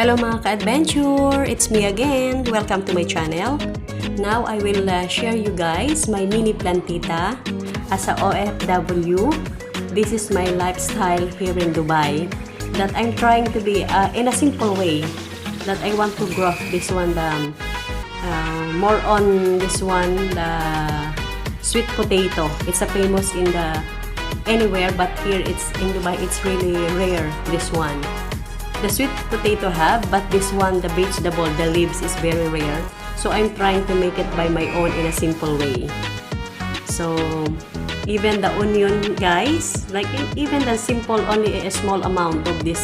Hello mga ka-adventure! It's me again. Welcome to my channel. Now I will share you guys my mini plantita as a OFW. This is my lifestyle here in Dubai that I'm trying to be in a simple way that I want to grow this one more on this one the sweet potato. It's a famous in the anywhere, but here it's in Dubai it's really rare, this one. The sweet potato have, but this one, the vegetable, the leaves is very rare. So I'm trying to make it by my own in a simple way. So even the onion, guys, like even the simple, only a small amount of this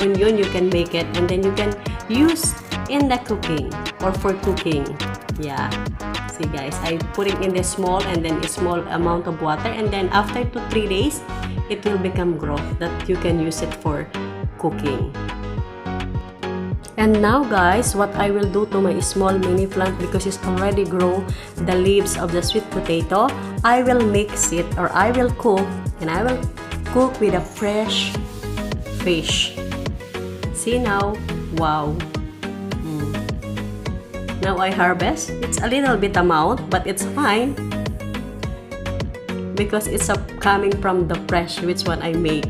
onion, you can make it, and then you can use in the cooking or for cooking. Yeah. See guys, I put it in the small and then a small amount of water, and then after 2 to 3 days, it will become growth that you can use it for cooking. And now guys, what I will do to my small mini plant, because it's already grow the leaves of the sweet potato, I will mix it, or I will cook, and I will cook with a fresh fish. See now, wow. Now I harvest. It's a little bit amount, but it's fine because it's coming from the fresh which one I make.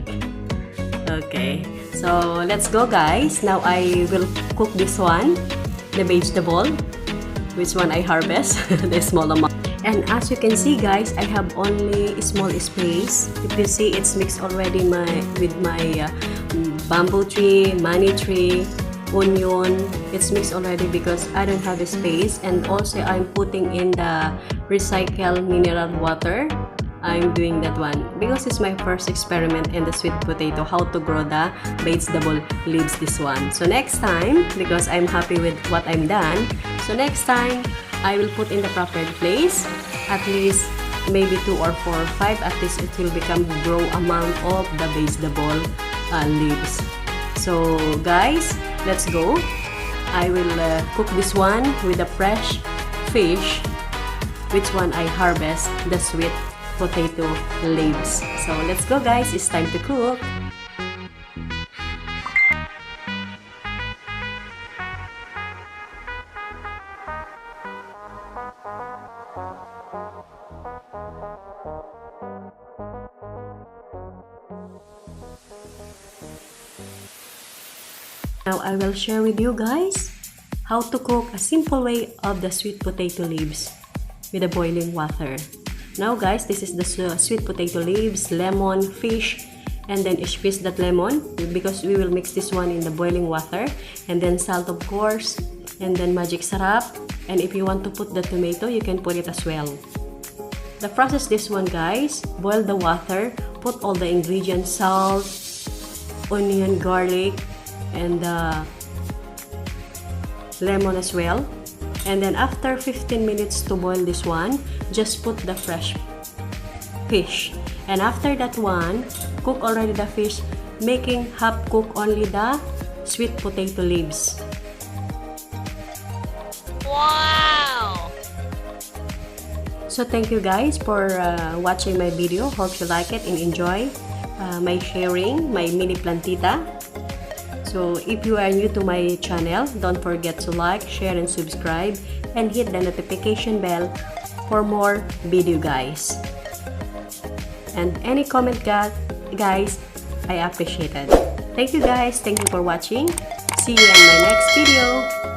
Okay, so let's go guys. Now I will cook this one, the vegetable, which one I harvest, the small amount. And as you can see guys, I have only a small space. If you see, it's mixed already with my bamboo tree, money tree, onion. It's mixed already because I don't have a space. And also I'm putting in the recycled mineral water. I'm doing that one because it's my first experiment in the sweet potato, how to grow the vegetable leaves, this one. So next time, because I'm happy with what I'm done, so next time I will put in the proper place, at least maybe 2 or 4 or 5, at least it will become grow amount of the vegetable leaves. So guys, let's go. I will cook this one with the fresh fish, which one I harvest the sweet potato leaves. So let's go guys, it's time to cook. Now I will share with you guys how to cook a simple way of the sweet potato leaves with the boiling water. Now guys, this is the sweet potato leaves, lemon, fish, and then squeeze that lemon because we will mix this one in the boiling water, and then salt of course, and then magic syrup, and if you want to put the tomato, you can put it as well. The process this one guys, boil the water, put all the ingredients, salt, onion, garlic, and lemon as well. And then after 15 minutes to boil this one, just put the fresh fish. And after that one, cook already the fish, making half cook only the sweet potato leaves. Wow! So thank you guys for watching my video. Hope you like it and enjoy my sharing, my mini plantita. So if you are new to my channel, don't forget to like, share, and subscribe, and hit the notification bell for more video guys. And any comment guys, I appreciate it. Thank you guys. Thank you for watching. See you in my next video.